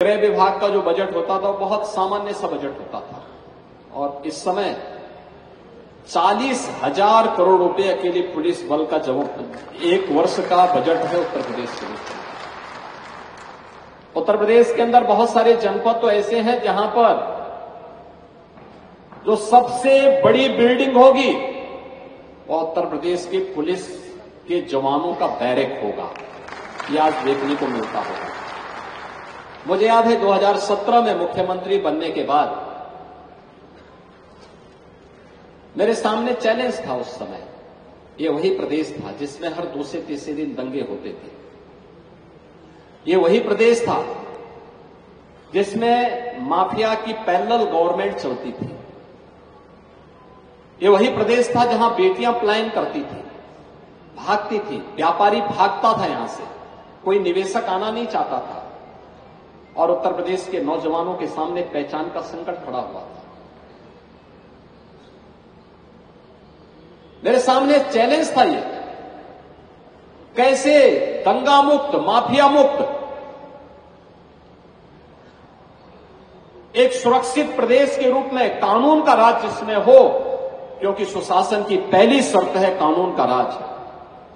गृह विभाग का जो बजट होता था वो बहुत सामान्य सा बजट होता था, और इस समय 40,000 करोड़ रुपए अकेले पुलिस बल का एक वर्ष का बजट है उत्तर प्रदेश के लिए। उत्तर प्रदेश के अंदर बहुत सारे जनपद तो ऐसे हैं जहां पर जो सबसे बड़ी बिल्डिंग होगी वो उत्तर प्रदेश के पुलिस के जवानों का बैरक होगा। यह आज देखने को मिलता होगा। मुझे याद है 2017 में मुख्यमंत्री बनने के बाद मेरे सामने चैलेंज था। उस समय ये वही प्रदेश था जिसमें हर दूसरे तीसरे दिन दंगे होते थे। ये वही प्रदेश था जिसमें माफिया की पैरेलल गवर्नमेंट चलती थी। ये वही प्रदेश था जहां बेटियां पलायन करती थी, भागती थी, व्यापारी भागता था यहां से, कोई निवेशक आना नहीं चाहता था, और उत्तर प्रदेश के नौजवानों के सामने पहचान का संकट खड़ा हुआ था। मेरे सामने चैलेंज था ये, कैसे दंगा मुक्त, माफिया मुक्त एक सुरक्षित प्रदेश के रूप में कानून का राज जिसमें हो, क्योंकि सुशासन की पहली शर्त है कानून का राज,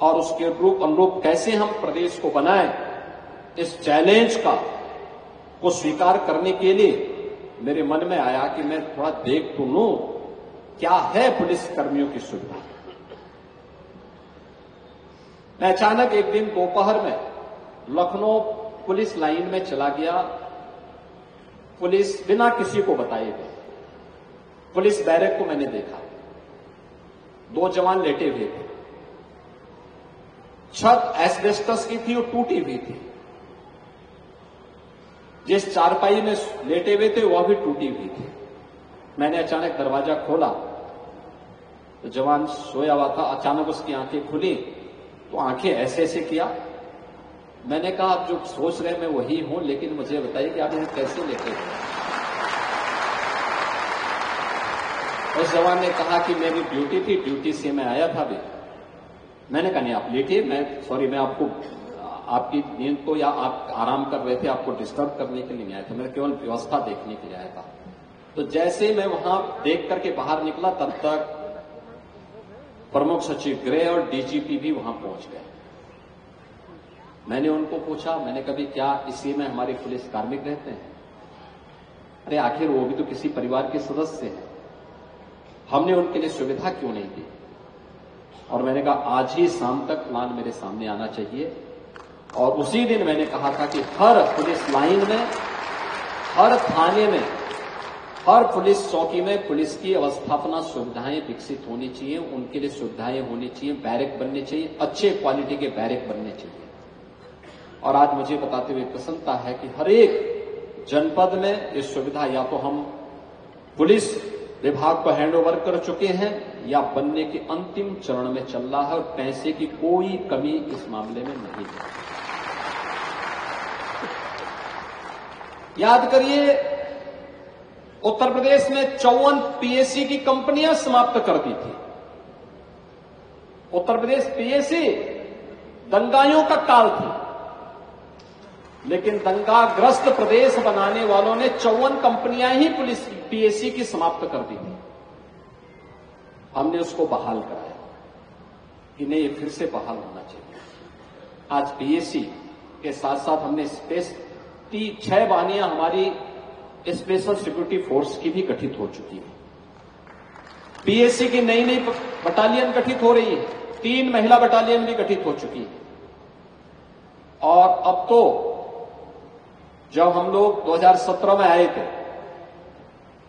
और उसके अनुरूप कैसे हम प्रदेश को बनाएं, इस चैलेंज को स्वीकार करने के लिए मेरे मन में आया कि मैं थोड़ा देख तो लूं क्या है पुलिस कर्मियों की सुविधा। मैं अचानक एक दिन दोपहर में लखनऊ पुलिस लाइन में चला गया। पुलिस बिना किसी को बताए गए पुलिस बैरक को मैंने देखा। 2 जवान लेटे हुए थे, छत एस्बेस्टस की थी और टूटी हुई थी। जिस चारपाई में लेटे हुए थे वह भी टूटी हुई थी। मैंने अचानक दरवाजा खोला तो जवान सोया हुआ था। अचानक उसकी आंखें खुली तो आंखें ऐसे ऐसे किया। मैंने कहा आप जो सोच रहे हैं मैं वही हूं, लेकिन मुझे बताइए कि आप यहां कैसे लेटे हो। उस जवान ने कहा कि मेरी ड्यूटी थी, ड्यूटी से मैं आया था अभी। मैंने कहा नहीं आप लेटिए, मैं आपको आपकी नींद को या आप आराम कर रहे थे, आपको डिस्टर्ब करने के लिए नहीं आया था, मैं केवल व्यवस्था देखने के लिए आया था। तो जैसे मैं वहां देख करके बाहर निकला तब तक प्रमुख सचिव गृह और डीजीपी भी वहां पहुंच गए। मैंने उनको पूछा, मैंने कभी क्या इसी में हमारे पुलिस कार्मिक रहते हैं? अरे आखिर वो भी तो किसी परिवार के सदस्य हैं, हमने उनके लिए सुविधा क्यों नहीं दी? और मैंने कहा आज ही शाम तक प्लान मेरे सामने आना चाहिए। और उसी दिन मैंने कहा था कि हर पुलिस लाइन में, हर थाने में, हर पुलिस चौकी में पुलिस की अवस्थापना सुविधाएं विकसित होनी चाहिए, उनके लिए सुविधाएं होनी चाहिए, बैरक बनने चाहिए, अच्छे क्वालिटी के बैरक बनने चाहिए। और आज मुझे बताते हुए प्रसन्नता है कि हर एक जनपद में ये सुविधा या तो हम पुलिस विभाग को हैंडओवर कर चुके हैं या बनने के अंतिम चरण में चल रहा है, और पैसे की कोई कमी इस मामले में नहीं है। याद करिए उत्तर प्रदेश में 54 पीएससी की कंपनियां समाप्त कर दी थी। उत्तर प्रदेश पीएससी दंगाइयों का काल थी, लेकिन दंगाग्रस्त प्रदेश बनाने वालों ने 54 कंपनियां ही पुलिस पीएससी की समाप्त कर दी थी। हमने उसको बहाल कराया कि नहीं, ये फिर से बहाल होना चाहिए। आज पीएससी के साथ साथ हमने 6 वाहिनियां हमारी स्पेशल सिक्योरिटी फोर्स की भी गठित हो चुकी है। पीएससी की नई नई बटालियन गठित हो रही है, 3 महिला बटालियन भी गठित हो चुकी है। और अब तो जब हम लोग 2017 में आए थे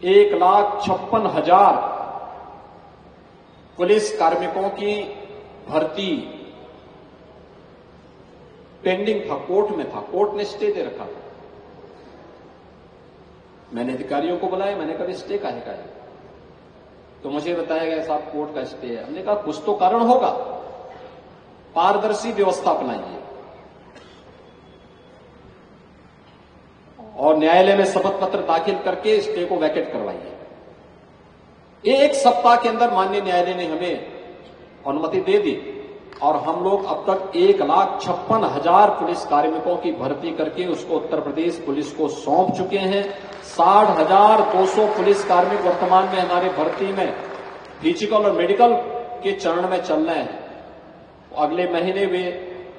1,56,000 पुलिस कार्मिकों की भर्ती पेंडिंग था, कोर्ट में था, कोर्ट ने स्टे दे रखा था। मैंने अधिकारियों को बुलाया, मैंने कहा स्टे काहे का है? तो मुझे बताया गया साहब कोर्ट का स्टे है। हमने कहा कुछ तो कारण होगा, पारदर्शी व्यवस्था अपनाइए और न्यायालय में शपथ पत्र दाखिल करके स्टे को वैकेट करवाइए। 1 सप्ताह के अंदर माननीय न्यायालय ने हमें अनुमति दे दी और हम लोग अब तक 1,56,000 पुलिस कार्मिकों की भर्ती करके उसको उत्तर प्रदेश पुलिस को सौंप चुके हैं। 60,200 पुलिस कार्मिक वर्तमान में हमारे भर्ती में फिजिकल और मेडिकल के चरण में चल रहे हैं। अगले महीने वे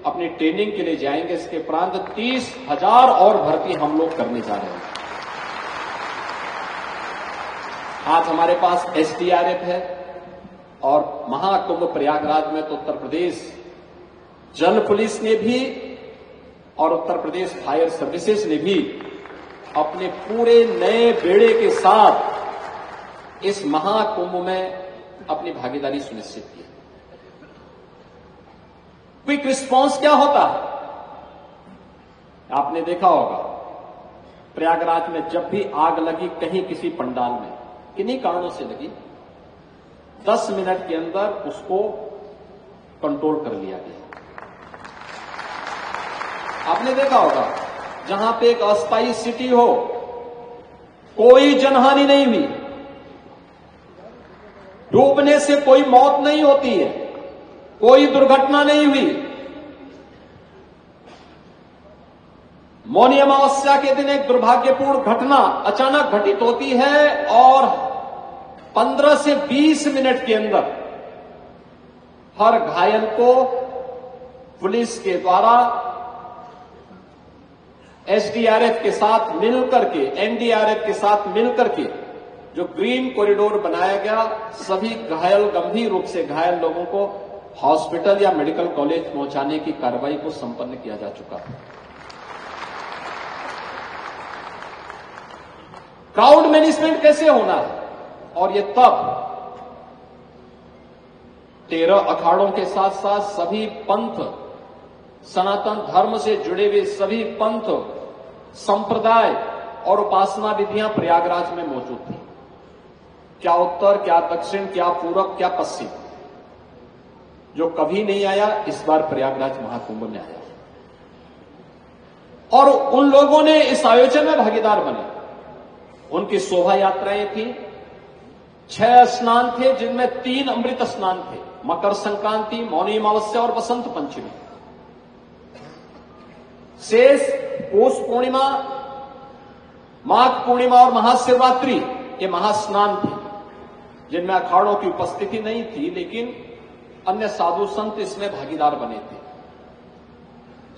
अपनी ट्रेनिंग के लिए जाएंगे। इसके उपरांत 30,000 और भर्ती हम लोग करने जा रहे हैं। आज हमारे पास एसडीआरएफ है और महाकुंभ प्रयागराज में तो उत्तर प्रदेश जल पुलिस ने भी और उत्तर प्रदेश फायर सर्विसेज ने भी अपने पूरे नए बेड़े के साथ इस महाकुंभ में अपनी भागीदारी सुनिश्चित की। क्विक रिस्पांस क्या होता है? आपने देखा होगा प्रयागराज में जब भी आग लगी कहीं किसी पंडाल में, किन्हीं कारणों से लगी, 10 मिनट के अंदर उसको कंट्रोल कर लिया गया। आपने देखा होगा जहां पे एक अस्थायी सिटी हो, कोई जनहानि नहीं हुई, डूबने से कोई मौत नहीं होती है, कोई दुर्घटना नहीं हुई। मौनी अमावस्या के दिन एक दुर्भाग्यपूर्ण घटना अचानक घटित होती है और 15 से 20 मिनट के अंदर हर घायल को पुलिस के द्वारा एसडीआरएफ के साथ मिलकर के, एनडीआरएफ के साथ मिलकर के जो ग्रीन कॉरिडोर बनाया गया, सभी घायल, गंभीर रूप से घायल लोगों को हॉस्पिटल या मेडिकल कॉलेज पहुंचाने की कार्रवाई को संपन्न किया जा चुका है। क्राउड मैनेजमेंट कैसे होना है? और ये तब 13 अखाड़ों के साथ साथ सभी पंथ, सनातन धर्म से जुड़े हुए सभी पंथ, संप्रदाय और उपासना विधियां प्रयागराज में मौजूद थी। क्या उत्तर, क्या दक्षिण, क्या पूरब, क्या पश्चिम, जो कभी नहीं आया इस बार प्रयागराज महाकुंभ में आया। और उन लोगों ने इस आयोजन में भागीदार बने। उनकी शोभा यात्राएं थी, 6 स्नान थे जिनमें 3 अमृत स्नान थे, मकर संक्रांति, मौनी अमावस्या और बसंत पंचमी। शेष पौष पूर्णिमा, माघ पूर्णिमा और महाशिवरात्रि ये महास्नान थे जिनमें अखाड़ों की उपस्थिति नहीं थी, लेकिन अन्य साधु संत इसमें भागीदार बने थे।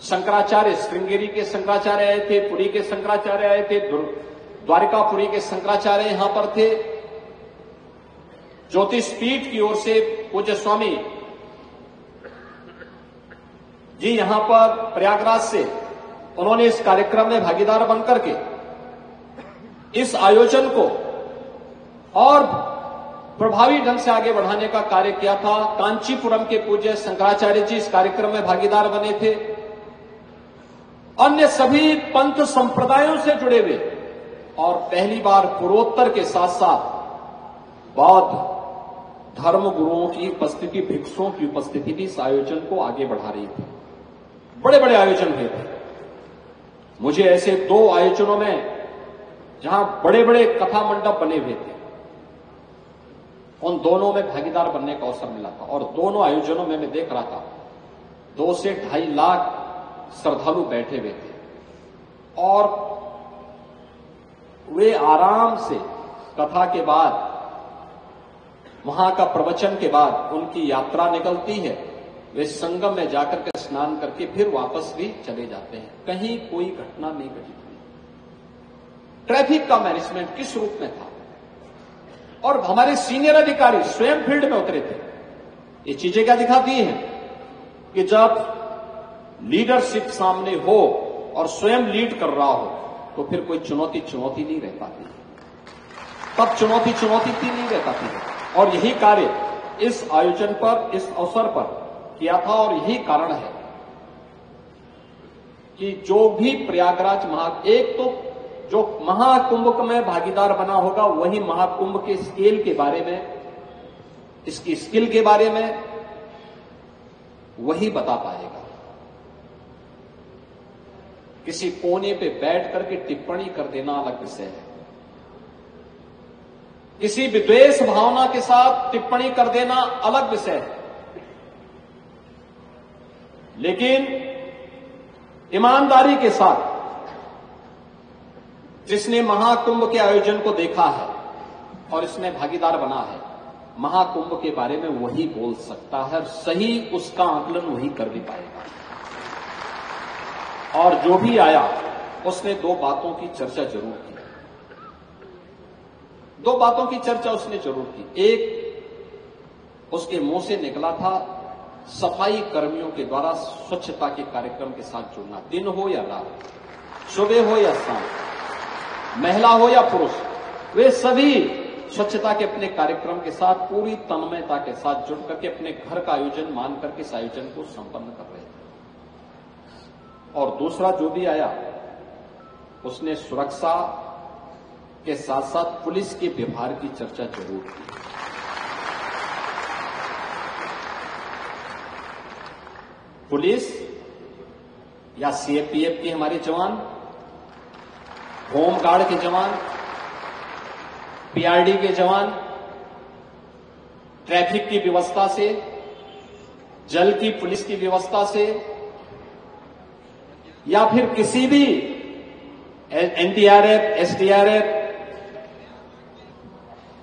शंकराचार्य, श्रृंगेरी के शंकराचार्य आए थे, पुरी के शंकराचार्य आए थे, द्वारिकापुरी के शंकराचार्य यहां पर थे। ज्योतिष पीठ की ओर से पूज्य स्वामी जी यहां पर प्रयागराज से उन्होंने इस कार्यक्रम में भागीदार बनकर के इस आयोजन को और प्रभावी ढंग से आगे बढ़ाने का कार्य किया था। कांचीपुरम के पूज्य शंकराचार्य जी इस कार्यक्रम में भागीदार बने थे। अन्य सभी पंथ संप्रदायों से जुड़े हुए और पहली बार पूर्वोत्तर के साथ साथ बौद्ध धर्म गुरुओं की उपस्थिति, भिक्षुओं की उपस्थिति भी इस आयोजन को आगे बढ़ा रही थी। बड़े बड़े आयोजन हुए थे। मुझे ऐसे 2 आयोजनों में जहां बड़े बड़े कथा मंडप बने हुए थे, उन दोनों में भागीदार बनने का अवसर मिला था। और दोनों आयोजनों में मैं देख रहा था 2 से 2.5 लाख श्रद्धालु बैठे हुए थे और वे आराम से कथा के बाद, वहां का प्रवचन के बाद उनकी यात्रा निकलती है। वे संगम में जाकर के स्नान करके फिर वापस भी चले जाते हैं। कहीं कोई घटना नहीं घटित हुई। ट्रैफिक का मैनेजमेंट किस रूप में था और हमारे सीनियर अधिकारी स्वयं फील्ड में उतरे थे। ये चीजें क्या दिखाती हैं कि जब लीडरशिप सामने हो और स्वयं लीड कर रहा हो तो फिर कोई चुनौती नहीं रह पाती, तब चुनौती नहीं रह पाती है। और यही कार्य इस आयोजन पर, इस अवसर पर किया था। और यही कारण है कि जो भी प्रयागराज एक तो जो महाकुंभ में भागीदार बना होगा वही महाकुंभ के स्केल के बारे में, इसकी स्किल के बारे में वही बता पाएगा। किसी कोने पे बैठ करके टिप्पणी कर देना अलग विषय है। किसी विद्वेष भावना के साथ टिप्पणी कर देना अलग विषय है। लेकिन ईमानदारी के साथ जिसने महाकुंभ के आयोजन को देखा है और इसमें भागीदार बना है, महाकुंभ के बारे में वही बोल सकता है और सही उसका आकलन वही कर भी पाएगा। और जो भी आया उसने दो बातों की चर्चा जरूर की। दो बातों की चर्चा उसने जरूर की। एक, उसके मुंह से निकला था सफाई कर्मियों के द्वारा स्वच्छता के कार्यक्रम के साथ जुड़ना, दिन हो या रात, सुबह हो या शाम, महिला हो या पुरुष, वे सभी स्वच्छता के अपने कार्यक्रम के साथ पूरी तन्मयता के साथ जुड़ करके अपने घर का आयोजन मान करके इस आयोजन को संपन्न कर रहे थे। और दूसरा जो भी आया उसने सुरक्षा के साथ साथ पुलिस के व्यवहार की चर्चा जरूर की। पुलिस या सीएपीएफ के हमारे जवान, होमगार्ड के जवान, पीआरडी के जवान, ट्रैफिक की व्यवस्था से, जल की पुलिस की व्यवस्था से, या फिर किसी भी एनडीआरएफ, एसडीआरएफ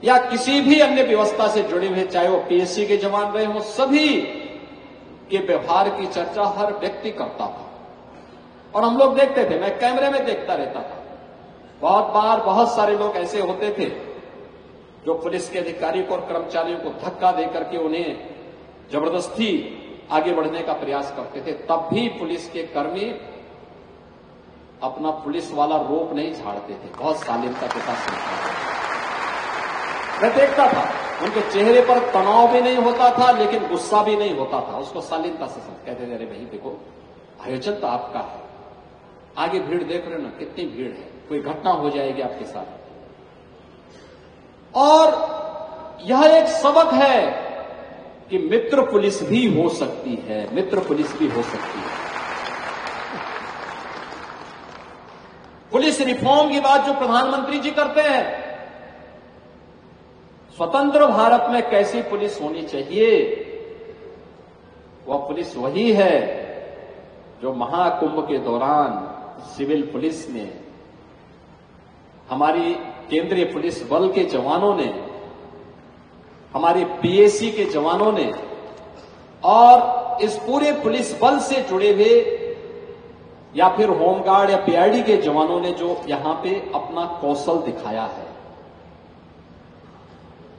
या किसी भी अन्य व्यवस्था से जुड़े हुए, चाहे वो पीएससी के जवान रहे हों, सभी के व्यवहार की चर्चा हर व्यक्ति करता था। और हम लोग देखते थे, मैं कैमरे में देखता रहता था। बहुत बार बहुत सारे लोग ऐसे होते थे जो पुलिस के अधिकारियों को और कर्मचारियों को धक्का देकर के उन्हें जबरदस्ती आगे बढ़ने का प्रयास करते थे। तब भी पुलिस के कर्मी अपना पुलिस वाला रोप नहीं झाड़ते थे, बहुत शालीनता के साथ सुनते थे। मैं देखता था उनके चेहरे पर तनाव भी नहीं होता था, लेकिन गुस्सा भी नहीं होता था। उसको शालीनता से कहते थे, अरे भाई देखो आयोजन तो आपका है, आगे भीड़ देख रहे हो ना, कितनी भीड़ है, कोई घटना हो जाएगी आपके साथ। और यह एक सबक है कि मित्र पुलिस भी हो सकती है, मित्र पुलिस भी हो सकती है। पुलिस रिफॉर्म की बात जो प्रधानमंत्री जी करते हैं, स्वतंत्र भारत में कैसी पुलिस होनी चाहिए, वह पुलिस वही है जो महाकुंभ के दौरान सिविल पुलिस ने, हमारी केंद्रीय पुलिस बल के जवानों ने, हमारे पीएसी के जवानों ने और इस पूरे पुलिस बल से जुड़े हुए या फिर होमगार्ड या पीआरडी के जवानों ने जो यहां पे अपना कौशल दिखाया है,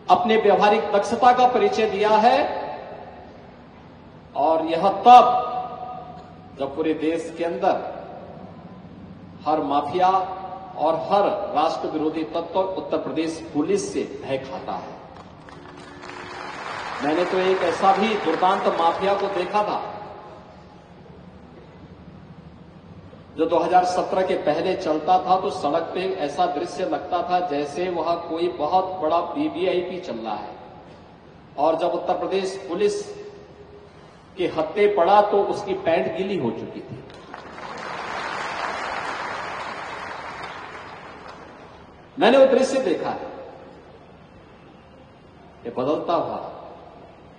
अपने व्यवहारिक दक्षता का परिचय दिया है। और यह तब जब पूरे देश के अंदर हर माफिया और हर राष्ट्र विरोधी तत्व उत्तर प्रदेश पुलिस से भय खाता है। मैंने तो एक ऐसा भी दुर्दांत माफिया को देखा था जो 2017 के पहले चलता था, तो सड़क पे ऐसा दृश्य लगता था जैसे वह कोई बहुत बड़ा वीवीआईपी चल रहा है। और जब उत्तर प्रदेश पुलिस के हत्थे पड़ा तो उसकी पैंट गीली हो चुकी थी। मैंने वो दृश्य देखा है। ये बदलता हुआ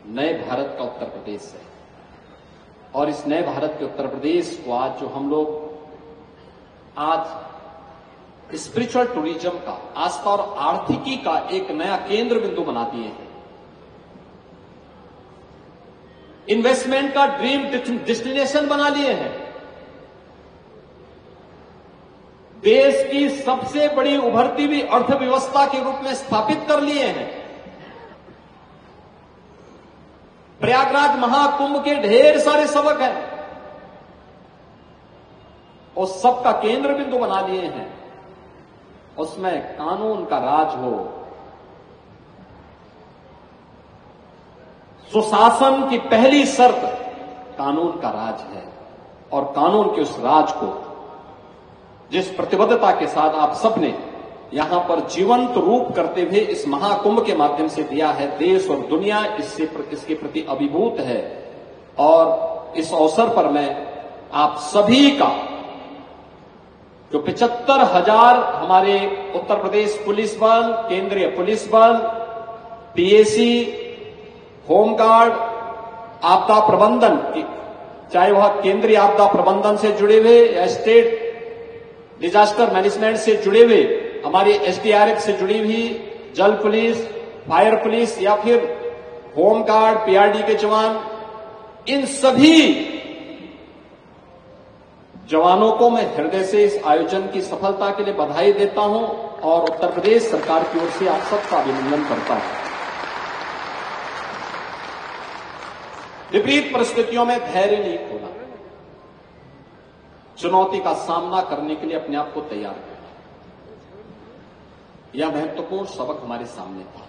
नए भारत का उत्तर प्रदेश है। और इस नए भारत के उत्तर प्रदेश को आज जो हम लोग आज स्पिरिचुअल टूरिज्म का, आस्था और आर्थिकी का एक नया केंद्र बिंदु बना दिए हैं, इन्वेस्टमेंट का ड्रीम डेस्टिनेशन बना लिए हैं, देश की सबसे बड़ी उभरती हुई अर्थव्यवस्था के रूप में स्थापित कर लिए हैं। प्रयागराज महाकुंभ के ढेर सारे सबक हैं, उस सबका केंद्र बिंदु बना लिए हैं। उसमें कानून का राज हो, सुशासन की पहली शर्त कानून का राज है। और कानून के उस राज को जिस प्रतिबद्धता के साथ आप सबने यहां पर जीवंत रूप करते हुए इस महाकुंभ के माध्यम से दिया है, देश और दुनिया इसके प्रति अभिभूत है। और इस अवसर पर मैं आप सभी का, जो 75,000 हमारे उत्तर प्रदेश पुलिस बल, केंद्रीय पुलिस बल, पीएसी, होमगार्ड, आपदा प्रबंधन के चाहे वह केंद्रीय आपदा प्रबंधन से जुड़े हुए या स्टेट डिजास्टर मैनेजमेंट से जुड़े हुए, हमारी एसडीआरएफ से जुड़ी हुई जल पुलिस, फायर पुलिस या फिर होम गार्ड, पीआरडी के जवान, इन सभी जवानों को मैं हृदय से इस आयोजन की सफलता के लिए बधाई देता हूं और उत्तर प्रदेश सरकार की ओर से आप सबका अभिनंदन करता हूं। विपरीत परिस्थितियों में धैर्य नहीं खोना, चुनौती का सामना करने के लिए अपने आप को तैयार करना, यह महत्वपूर्ण सबक हमारे सामने था।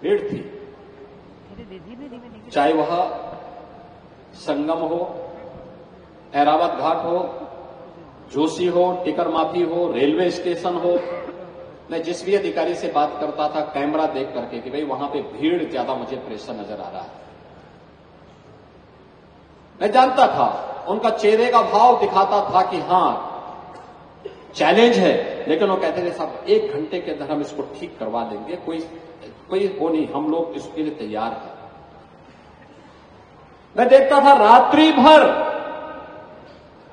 भीड़ थी, चाहे वह संगम हो, ऐरावत घाट हो, जोशी हो, टिकर माफी हो, रेलवे स्टेशन हो। मैं जिस भी अधिकारी से बात करता था कैमरा देख करके कि भाई वहां पे भीड़ ज्यादा मुझे प्रेशर नजर आ रहा है, मैं जानता था, उनका चेहरे का भाव दिखाता था कि हां चैलेंज है, लेकिन वो कहते थे साहब 1 घंटे के अंदर हम इसको ठीक करवा देंगे, कोई वो नहीं, हम लोग इसके लिए तैयार हैं। मैं देखता था रात्रि भर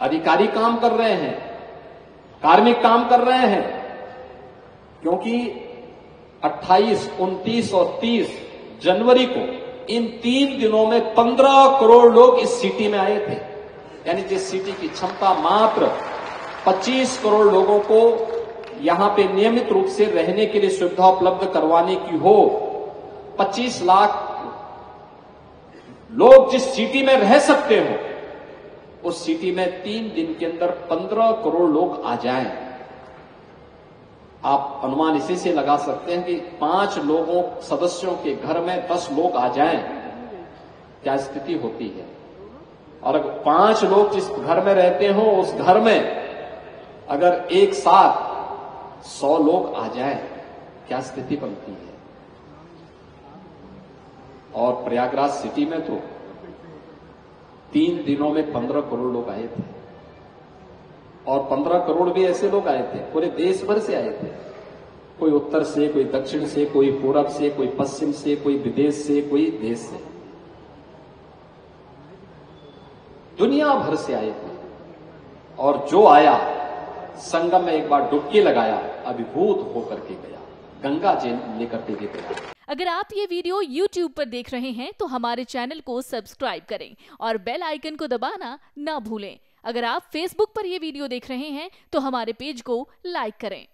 अधिकारी काम कर रहे हैं, कार्मिक काम कर रहे हैं, क्योंकि 28, 29 और 30 जनवरी को इन 3 दिनों में 15 करोड़ लोग इस सिटी में आए थे। यानी जिस सिटी की क्षमता मात्र 25 करोड़ लोगों को यहां पे नियमित रूप से रहने के लिए सुविधा उपलब्ध करवाने की हो, 25 लाख लोग जिस सिटी में रह सकते हो, उस सिटी में 3 दिन के अंदर 15 करोड़ लोग आ जाएं। आप अनुमान इसी से लगा सकते हैं कि 5 सदस्यों के घर में 10 लोग आ जाएं, क्या स्थिति होती है। और अगर 5 लोग जिस घर में रहते हो, उस घर में अगर एक साथ 100 लोग आ जाएं, क्या स्थिति बनती है। और प्रयागराज सिटी में तो 3 दिनों में 15 करोड़ लोग आए थे, और 15 करोड़ भी ऐसे लोग आए थे, पूरे देश भर से आए थे, कोई उत्तर से, कोई दक्षिण से, कोई पूरब से, कोई पश्चिम से, कोई विदेश से, कोई देश से, दुनिया भर से आए थे। और जो आया संगम में एक बार डुबकी लगाया, अभिभूत होकर के गया, गंगा जी लेकर के गया। अगर आप ये वीडियो YouTube पर देख रहे हैं तो हमारे चैनल को सब्सक्राइब करें और बेल आइकन को दबाना ना भूलें। अगर आप Facebook पर ये वीडियो देख रहे हैं तो हमारे पेज को लाइक करें।